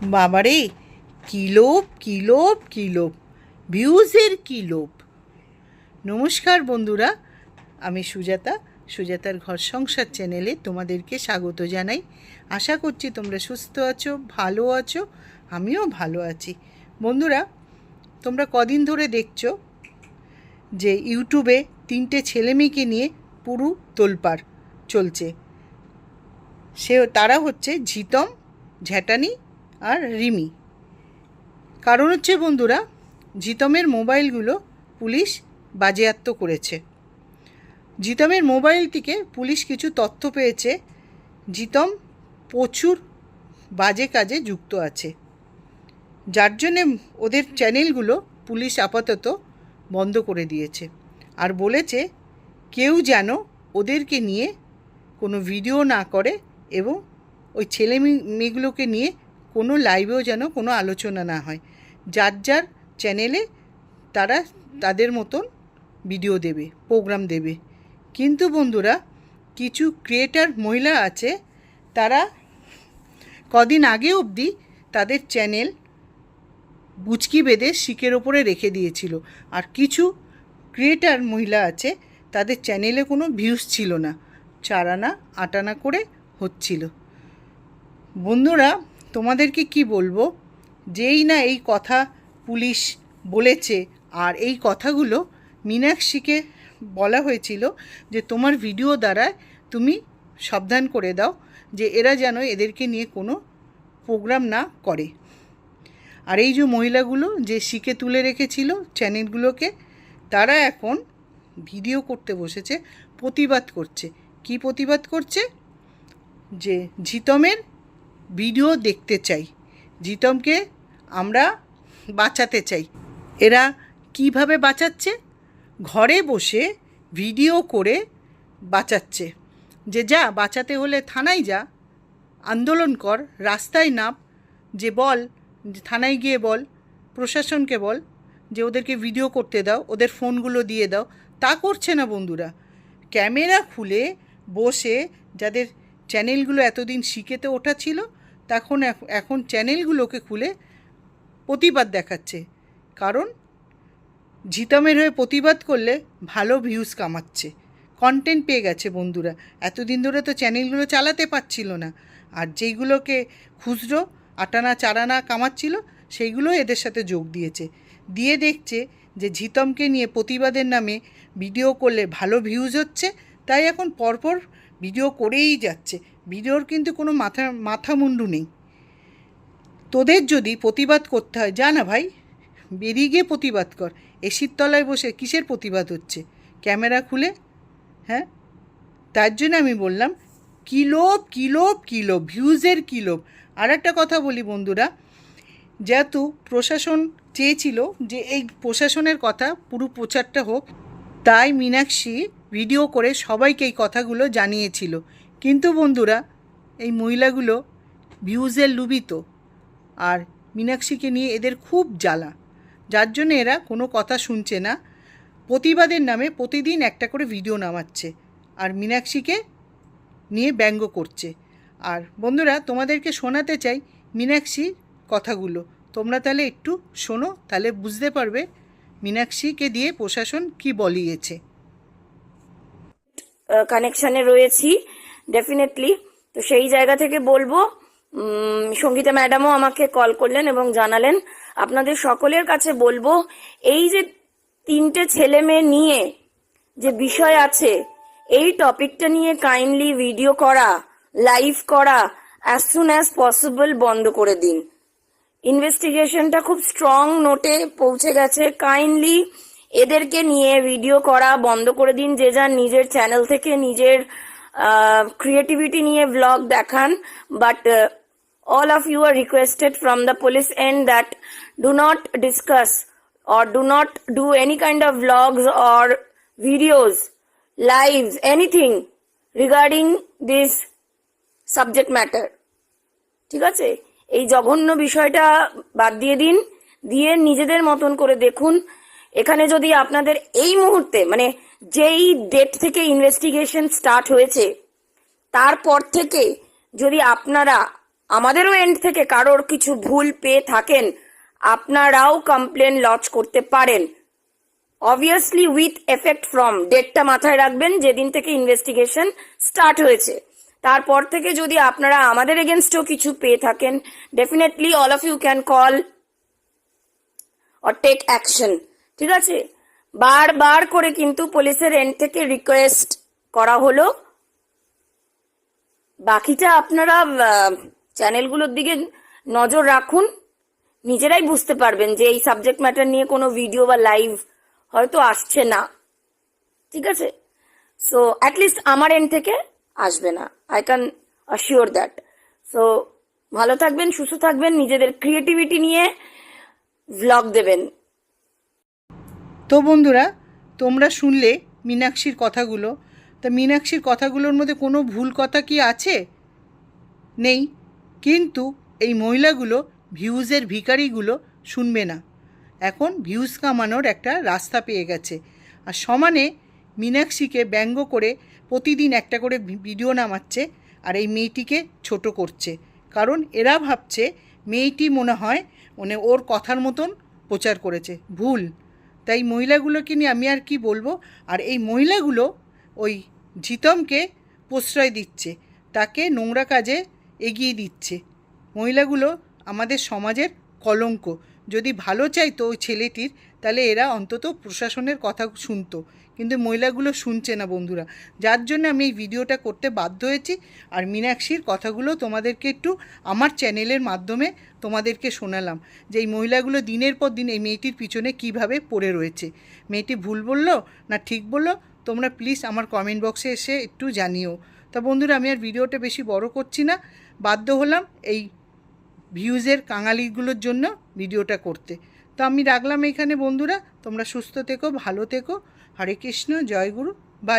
বাবারে, কি লোভ কি লোভ কি লোভ, ভিউজের কি লোভ। নমস্কার বন্ধুরা, আমি সুজাতার ঘর সংসার চ্যানেলে তোমাদেরকে স্বাগত জানাই। আশা করছি তোমরা সুস্থ আছো, ভালো আছো, আমিও ভালো আছি। বন্ধুরা, তোমরা কদিন ধরে দেখছো যে ইউটিউবে 3টে ছেলেমেয়েকে নিয়ে পুরো তোলপাড় চলছে। তারা হচ্ছে ঝিতম, ঝ্যাটানি আর রিমি। কারণ হচ্ছে বন্ধুরা, ঝিতমের মোবাইলগুলো পুলিশ বাজেয়াপ্ত করেছে। ঝিতমের মোবাইল থেকে পুলিশ কিছু তথ্য পেয়েছে ঝিতম প্রচুর বাজে কাজে যুক্ত আছে, যার জন্যে ওদের চ্যানেলগুলো পুলিশ আপাতত বন্ধ করে দিয়েছে। আর বলেছে কেউ যেন ওদেরকে নিয়ে কোনো ভিডিও না করে এবং ওই ছেলে মেয়েগুলোকে নিয়ে কোনো লাইভেও যেন কোনো আলোচনা না হয়। যার যার চ্যানেলে তারা তাদের মতন ভিডিও দেবে, প্রোগ্রাম দেবে। কিন্তু বন্ধুরা, কিছু ক্রিয়েটার মহিলা আছে, তারা কদিন আগে অবধি তাদের চ্যানেল বুচকি বেঁধে শিকের ওপরে রেখে দিয়েছিল। আর কিছু ক্রিয়েটার মহিলা আছে, তাদের চ্যানেলে কোনো ভিউজ ছিল না, 4 আনা 8 আনা করে হচ্ছিল। বন্ধুরা, তোমাদেরকে কি বলবো, যেই না এই কথা পুলিশ বলেছে, আর এই কথাগুলো মীনাক্ষীকে বলা হয়েছিল যে তোমার ভিডিও দ্বারা তুমি সাবধান করে দাও যে এরা যেন এদেরকে নিয়ে কোনো প্রোগ্রাম না করে। আর এই যে মহিলাগুলো যে শিকে তুলে রেখেছিল চ্যানেলগুলোকে, তারা এখন ভিডিও করতে বসেছে, প্রতিবাদ করছে। কি প্রতিবাদ করছে? যে ঝিতমের ভিডিও দেখতে চাই, ঝিতমকে আমরা বাঁচাতে চাই। এরা কিভাবে বাঁচাচ্ছে? ঘরে বসে ভিডিও করে বাঁচাচ্ছে। যে যা বাঁচাতে হলে থানায় যা, আন্দোলন কর, রাস্তায় নাম, যে বল, যে থানায় গিয়ে বল, প্রশাসনকে বল যে ওদেরকে ভিডিও করতে দাও, ওদের ফোনগুলো দিয়ে দাও। তা করছে না বন্ধুরা। ক্যামেরা খুলে বসে যাদের চ্যানেলগুলো এতদিন শিখেতে ওঠা ছিল, এখন চ্যানেলগুলোকে খুলে প্রতিবাদ দেখাচ্ছে। কারণ ঝিতমের হয়ে প্রতিবাদ করলে ভালো ভিউজ কামাচ্ছে, কন্টেন্ট পেয়ে গেছে বন্ধুরা। এতদিন ধরে তো চ্যানেলগুলো চালাতে পারছিল না, আর যেইগুলোকে খুচরো 8 আনা 4 আনা কামাচ্ছিল, সেইগুলো এদের সাথে যোগ দিয়েছে। দিয়ে দেখছে যে ঝিতমকে নিয়ে প্রতিবাদের নামে ভিডিও করলে ভালো ভিউজ হচ্ছে, তাই এখন পরপর ভিডিও করেই যাচ্ছে। ভিডিওর কিন্তু কোনো মাথা মুন্ডু নেই। তোদের যদি প্রতিবাদ করতে হয়, যা না ভাই, বেরিয়ে গিয়ে প্রতিবাদ কর। এসির তলায় বসে কিসের প্রতিবাদ হচ্ছে ক্যামেরা খুলে? হ্যাঁ, তার জন্য আমি বললাম কী লোভ কী লোভ কী লোভ, ভিউজের কী লোভ। আর একটা কথা বলি বন্ধুরা, যেহেতু প্রশাসন চেয়েছিল যে এই প্রশাসনের কথা পুরো প্রচারটা হোক, তাই মীনাক্ষী ভিডিও করে সবাইকে এই কথাগুলো জানিয়েছিল। কিন্তু বন্ধুরা, এই মহিলাগুলো ভিউজের লুবিত, আর মীনাক্ষীকে নিয়ে এদের খুব জ্বালা, যার জন্য এরা কোনো কথা শুনছে না। প্রতিবাদের নামে প্রতিদিন একটা করে ভিডিও নামাচ্ছে আর মীনাক্ষীকে নিয়ে ব্যঙ্গ করছে। আর বন্ধুরা, তোমাদেরকে শোনাতে চাই মীনাক্ষীর কথাগুলো। তোমরা তাহলে একটু শোনো, তাহলে বুঝতে পারবে মীনাক্ষীকে দিয়ে প্রশাসন কি বলিয়েছে। কানেকশানে রয়েছি ডেফিনেটলি। তো সেই জায়গা থেকে বলবো, সঙ্গীতা ম্যাডামও আমাকে কল করলেন এবং জানালেন। আপনাদের সকলের কাছে বলবো, এই যে 3টে ছেলে মেয়ে নিয়ে যে বিষয় আছে, এই টপিকটা নিয়ে কাইন্ডলি ভিডিও করা, লাইভ করা অ্যাজ সুন অ্যাজ পসিবল বন্ধ করে দিন। ইনভেস্টিগেশনটা খুব স্ট্রং নোটে পৌঁছে গেছে। কাইন্ডলি এদেরকে নিয়ে ভিডিও করা বন্ধ করে দিন। যে যার নিজের চ্যানেল থেকে নিজের ক্রিয়েটিভিটি নিয়ে ব্লগ দেখান, but all of you are requested from the police end that do not discuss or do not do any kind of vlogs or videos, lives, anything regarding this subject matter. ঠিক আছে, এই জঘন্য বিষয়টা বাদ দিয়ে দিন, দিয়ে নিজেদের মতন করে দেখুন। এখানে যদি আপনাদের এই মুহূর্তে, মানে যেই ডেট থেকে ইনভেস্টিগেশন স্টার্ট হয়েছে, তারপর থেকে যদি আপনারা আমাদেরও এন্ড থেকে কারোর কিছু ভুল পেয়ে থাকেন, আপনারাও কমপ্লেন লজ করতে পারেন, অবভিয়াসলি উইথ এফেক্ট ফ্রম ডেটটা মাথায় রাখবেন যেদিন থেকে ইনভেস্টিগেশন স্টার্ট হয়েছে। তারপর থেকে যদি আপনারা আমাদের এগেনস্টেও কিছু পেয়ে থাকেন, definitely all of you can call or take action. ঠিক আছে, বারবার করে কিন্তু পুলিশের এন্ড থেকে রিকোয়েস্ট করা হলো। বাকিটা আপনারা চ্যানেলগুলোর দিকে নজর রাখুন, নিজেরাই বুঝতে পারবেন যে এই সাবজেক্ট ম্যাটার নিয়ে কোনো ভিডিও বা লাইভ হয়তো আসছে না। ঠিক আছে, সো অ্যাটলিস্ট আমার এন্ড থেকে আসবে না, I can assure that. So ভালো থাকবেন, সুস্থ থাকবেন, নিজেদের ক্রিয়েটিভিটি নিয়ে ভ্লগ দেবেন। তো বন্ধুরা, তোমরা শুনলে মীনাক্ষীর কথাগুলো। তা মীনাক্ষীর কথাগুলোর মধ্যে কোনো ভুল কথা কি আছে? নেই। কিন্তু এই মহিলাগুলো, ভিউজের ভিখারিগুলো শুনবে না। এখন ভিউজ কামানোর একটা রাস্তা পেয়ে গেছে, আর সমানে মীনাক্ষীকে ব্যঙ্গ করে প্রতিদিন একটা করে ভিডিও নামাচ্ছে, আর এই মেয়েটিকে ছোট করছে। কারণ এরা ভাবছে মেয়েটি মনে হয় ওর কথার মতন প্রচার করেছে, ভুল। তাই মহিলাগুলোকে নিয়ে আমি আর কি বলবো। আর এই মহিলাগুলো ওই জিতমকে প্রশ্রয় দিচ্ছে, তাকে নোংরা কাজে এগিয়ে দিচ্ছে। মহিলাগুলো আমাদের সমাজের কলঙ্ক। যদি ভালো চাইতো ওই ছেলেটির, তাহলে এরা অন্তত প্রশাসনের কথা শুনতো, কিন্তু মহিলাগুলো শুনছে না বন্ধুরা। যার জন্য আমি এই ভিডিওটা করতে বাধ্য হয়েছি। আর মীনাক্ষীর কথাগুলো তোমাদেরকে একটু আমার চ্যানেলের মাধ্যমে তোমাদেরকে শোনালাম, যে এই মহিলাগুলো দিনের পর দিন এই মেয়েটির পিছনে কিভাবে পড়ে রয়েছে। মেয়েটি ভুল বললো না ঠিক বললো, তোমরা প্লিজ আমার কমেন্ট বক্সে এসে একটু জানিও। তা বন্ধুরা, আমি আর ভিডিওটা বেশি বড় করছি না, বাধ্য হলাম এই ভিউজের কাঙালিগুলোর জন্য ভিডিওটা করতে। তো আমি রাখলাম এখানে বন্ধুরা, তোমরা সুস্থ থেকো, ভালো থেকো। হরে কৃষ্ণ, জয় গুরু।